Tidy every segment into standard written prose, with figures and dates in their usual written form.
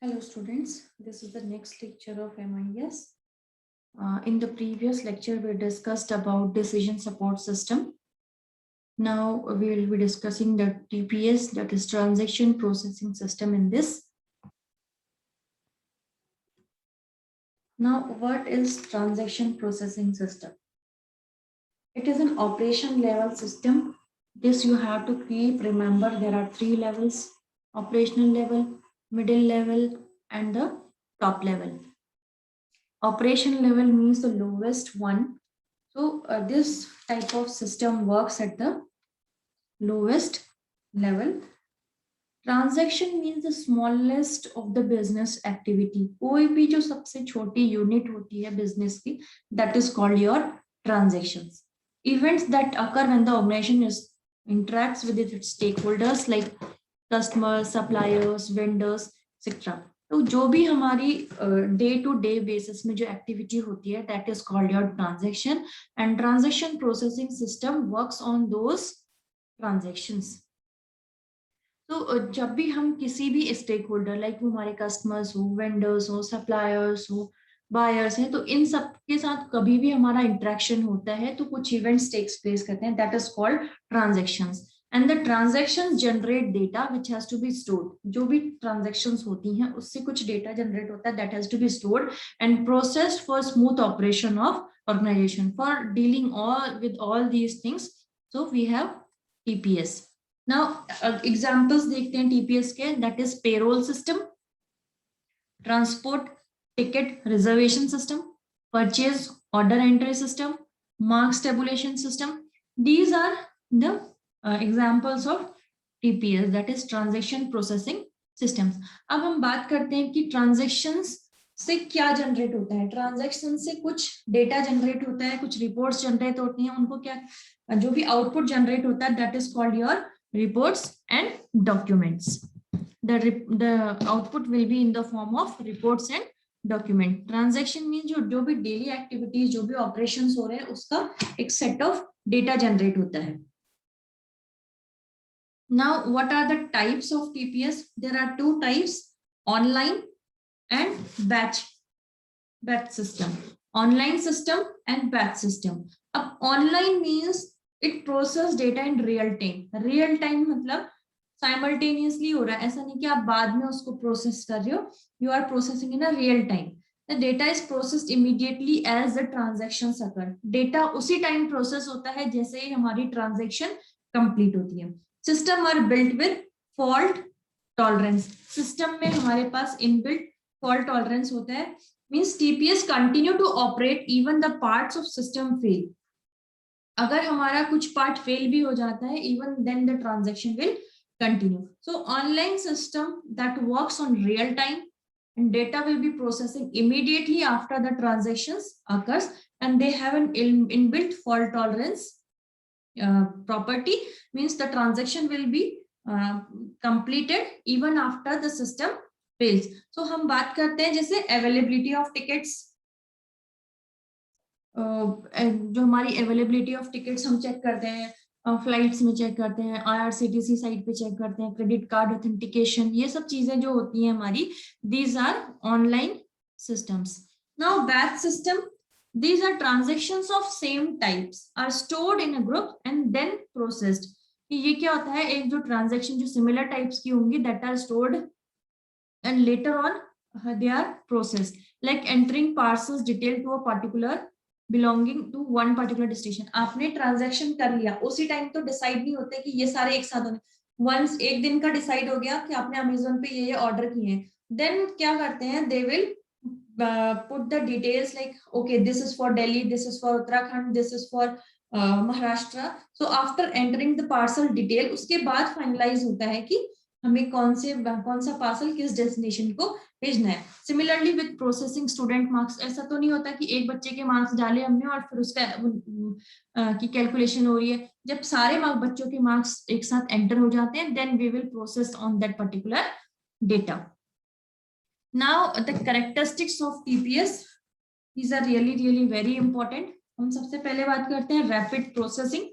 Hello students, this is the next lecture of MIS. In the previous lecture, we discussed about decision support system. Now we will be discussing the TPS, that is transaction processing system in this. Now what is transaction processing system? It is an operation level system. This you have to keep, remember there are three levels: operational level, middle level and the top level. Operation level means the lowest one. So this type of system works at the lowest level. Transaction means the smallest of the business activity. कोई भी जो सबसे छोटी unit होती है business की, that is called your transactions. Events that occur when the organization interacts with its stakeholders like customers, suppliers, vendors, etc. तो जो भी हमारी डे टू डे बेसिस में जो एक्टिविटी होती है that is called your transaction and transaction processing system works on those transactions. तो जब भी हम किसी भी स्टेक होल्डर लाइक वो हमारे कस्टमर्स हो, वेंडर्स हो, सप्लायर्स हो, बायर्स हैं, तो इन सब के साथ कभी भी हमारा इंटरेक्शन होता है तो कुछ इवेंट्स टेक्स प्लेस करते हैं that is called transactions. And the transactions generate data which has to be stored. जो भी ट्रांजैक्शंस होती हैं उससे कुछ डेटा जनरेट होता है that has to be stored and processed for smooth operation of organisation. For dealing all with all these things so we have TPS. Now examples देखते हैं TPS के. That is payroll system, transport ticket reservation system, purchase order entry system, marks tabulation system. These are the examples of TPS, that is transaction processing systems. अब हम बात करते हैं कि transactions से क्या जनरेट होता है. ट्रांजैक्शन से कुछ डेटा जनरेट होता है, कुछ रिपोर्ट्स जनरेट होती हैं. उनको क्या जो भी आउटपुट जनरेट होता है that is called your reports and documents. The output will be in the form of reports and document. Transaction means जो भी daily activities, जो भी operations हो रहे हैं उसका एक set of data generate होता है. Now what are the types of TPS? There are two types: online and batch system. Online system and batch system. अब online means it process data in real time. real time मतलब simultaneously हो रहा है. ऐसा नहीं कि आप बाद में उसको प्रोसेस कर रहे हो. You are processing in a real time. The data is processed immediately as the transactions occur. Data उसी टाइम प्रोसेस होता है जैसे ही हमारी ट्रांजेक्शन कंप्लीट होती है. System are built with fault tolerance. System में हमारे पास इनबिल्ट fault tolerance होता है. Means TPS continue to operate even the parts of system fail. अगर हमारा कुछ पार्ट फेल भी हो जाता है even then the transaction will continue. So online system that works on real time and data will be processing immediately after the transactions occurs and they have an inbuilt fault tolerance property. Means the transaction will be completed even after the system fails. So हम बात करते हैं जैसे availability of tickets. जो हमारी availability of tickets हम check करते हैं, फ्लाइट्स में चेक करते हैं, IRCTC साइट पे चेक करते हैं, क्रेडिट कार्ड ऑथेंटिकेशन, ये सब चीजें जो होती हैं हमारी, these are online systems. Now batch system, these are transactions of same types are stored in a group and then processed. ये क्या होता है, एक जो ट्रांजैक्शन जो सिमिलर टाइप्स की होंगी that are stored and later on they are processed, like entering parcels detail to a particular belonging to one particular destination. आपने ट्रांजैक्शन कर लिया, उसी टाइम तो डिसाइड नहीं होते कि ये सारे एक साथ होने. वंस एक दिन का डिसाइड हो गया कि आपने अमेज़न पे ये ऑर्डर किए हैं, देन क्या करते हैं, they will put the details like okay this is for Delhi, this is for Uttarakhand, this is for Maharashtra. So after entering the parcel detail, उसके बाद फाइनलाइज होता है कि हमें कौन सा पार्सल किस डेस्टिनेशन को भेजना है. Similarly with processing student marks, ऐसा तो नहीं होता कि एक बच्चे के मार्क्स डाले हमने और फिर उसका की कैलकुलेशन हो रही है. जब सारे बच्चों के मार्क्स एक साथ एंटर हो जाते हैं then we will process on that particular data. Now the characteristics of TPS, these are really very important. हम सबसे पहले बात करते हैं rapid processing.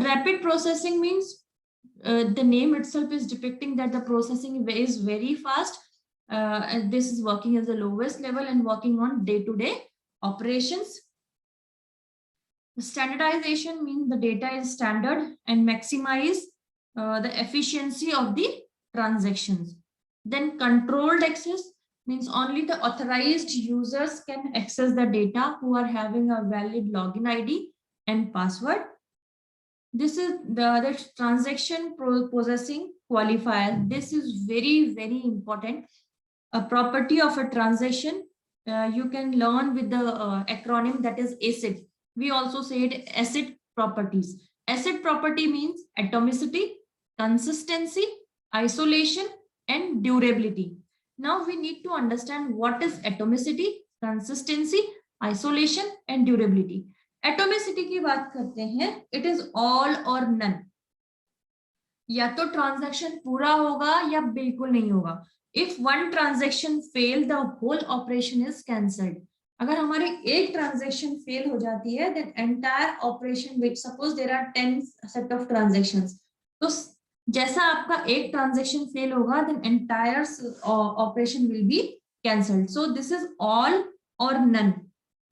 Rapid processing means the name itself is depicting that the processing is very fast and this is working as the lowest level and working on day-to-day operations. Standardization means the data is standard and maximize the efficiency of the transactions. Then controlled access means only the authorized users can access the data who are having a valid login ID and password. This is the transaction processing qualifier. This is very, very important. A property of a transaction, you can learn with the acronym that is ACID. We also said ACID properties. ACID property means atomicity, consistency, isolation, and durability. Now we need to understand what is atomicity, consistency, isolation, and durability. Atomicity की बात करते हैं, it is all or none, या तो transaction पूरा होगा या बिल्कुल नहीं होगा. If one transaction fail the whole operation is cancelled. अगर हमारी एक ट्रांजैक्शन फेल हो जाती है then entire operation, which suppose there are 10 set of transactions, तो जैसा आपका एक ट्रांजैक्शन फेल होगा then entire operation will be cancelled. So this is all or none.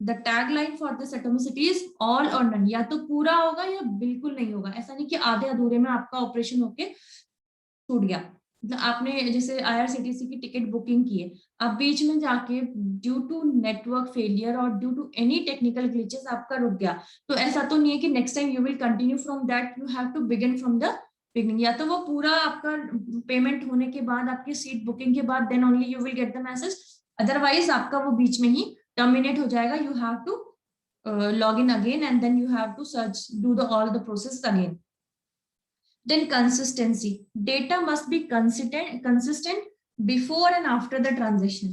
The tagline for this atomicity is all or none. या तो पूरा होगा या बिल्कुल नहीं होगा. ऐसा नहीं कि आधे अधूरे में आपका ऑपरेशन होके छूट गया. मतलब आपने जैसे IRCTC की टिकट बुकिंग की है, अब बीच में जाके ड्यू टू नेटवर्क फेलियर और due to any technical glitches आपका रुक गया, तो ऐसा तो नहीं है कि next time you will continue from that. You have to begin from the beginning. या तो वो पूरा आपका पेमेंट होने के बाद, आपकी सीट बुकिंग के बाद, then only you will get the message. Otherwise आपका वो बीच में ही terminate हो जाएगा. You have to log in again and then you have to search, do all the process again. Then consistency. Data must be consistent before and after the transaction.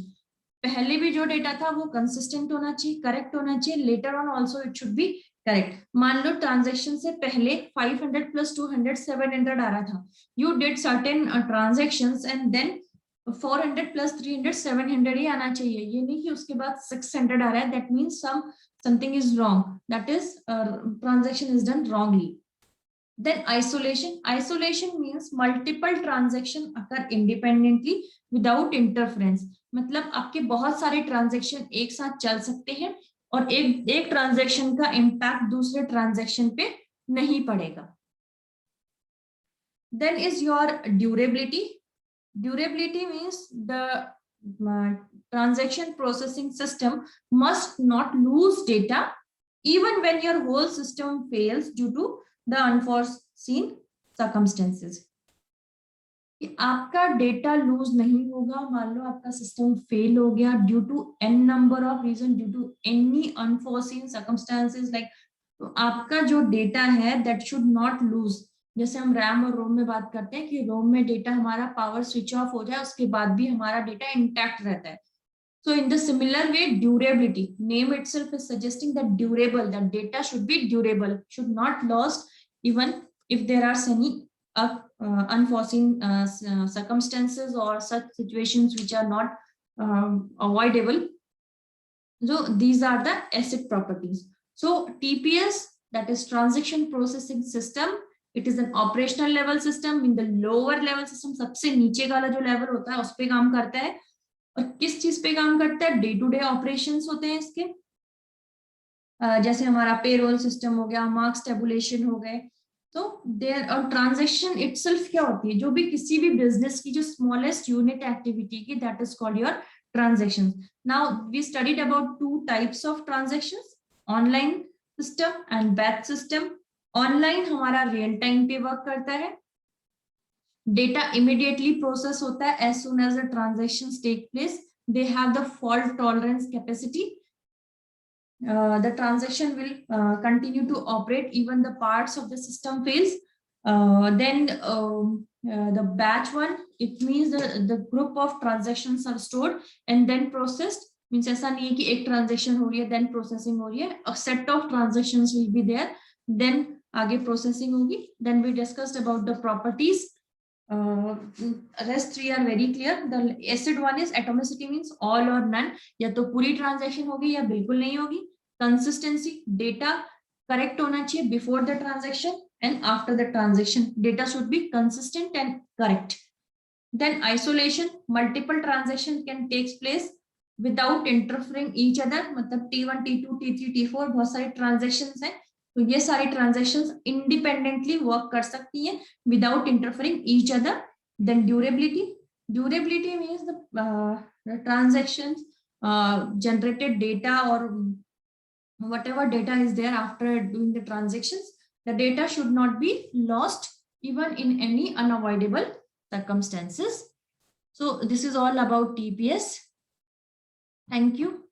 पहले भी जो data था वो consistent होना चाहिए, correct होना चाहिए. Later on also it should be correct. मान लो ट्रांजेक्शन से पहले 500 plus 200 700 आ रहा था. You did certain transactions and then 400 plus 300 700 ही आना चाहिए. ये नहीं कि उसके बाद 600 आ रहा है. That means something is wrong. That is transaction is done wrongly. Then isolation. Isolation means multiple transaction occur independently without interference. मतलब आपके बहुत सारे ट्रांजेक्शन एक साथ चल सकते हैं और एक ट्रांजेक्शन का इम्पैक्ट दूसरे ट्रांजेक्शन पे नहीं पड़ेगा. Then is your durability. Durability means the transaction processing system must not lose data even when your whole system fails due to the unforeseen circumstances. आपका डेटा लूज नहीं होगा. मान लो आपका सिस्टम फेल हो गया due to n number of reason, due to any unforeseen circumstances, like तो आपका जो डेटा है दैट शुड नॉट लूज. जैसे हम रैम और रोम में बात करते हैं कि रोम में डेटा हमारा पावर स्विच ऑफ हो जाए उसके बाद भी हमारा डेटा इंटैक्ट रहता है. So in the similar way, durability, name itself is suggesting that durable, that data should be durable, should not lost even if there are any unforeseen circumstances or such situations which are not avoidable. So these are the ACID properties. So TPS, that is transaction processing system, it is an operational level system. In the lower level system, सबसे नीचे वाला जो level होता है उस पे काम करता है. और किस चीज पे काम करता है? डे टू डे ऑपरेशंस होते हैं इसके. जैसे हमारा पेरोल सिस्टम हो गया, मार्क्स टेबुलेशन हो गए. तो देयर और ट्रांजैक्शन इटसेल्फ क्या होती है? जो भी किसी भी बिजनेस की जो स्मॉलेस्ट यूनिट एक्टिविटी की, that is called your transaction. Now we studied about 2 types of transactions, online system and batch system. Online हमारा रियल टाइम पे वर्क करता है. Data immediately process होता है as soon as the transactions take place. They have the fault tolerance capacity. The transaction will continue to operate even the parts of the system fails. Then the batch one, it means the group of transactions are stored and then processed. Means ऐसा नहीं है कि एक transaction हो रही है then processing हो रही है. A set of transactions will be there, then आगे processing होगी. Then we discussed about the properties. Rest 3 are very clear. The ACID one is atomicity, means all or none. या तो पूरी ट्रांजैक्शन होगी या बिल्कुल नहीं होगी. Consistency, data correct होना चाहिए before the transaction and after the transaction. Data should be consistent and correct. Then isolation, multiple transactions can take place without interfering each other. मतलब T1, T2, T3, T4 बहुत सारी transactions हैं, तो ये सारी transactions independently work कर सकती हैं without interfering each other. Then durability, durability means the transactions generated data or whatever data is there after doing the transactions, the data should not be lost even in any unavoidable circumstances. So this is all about TPS. Thank you.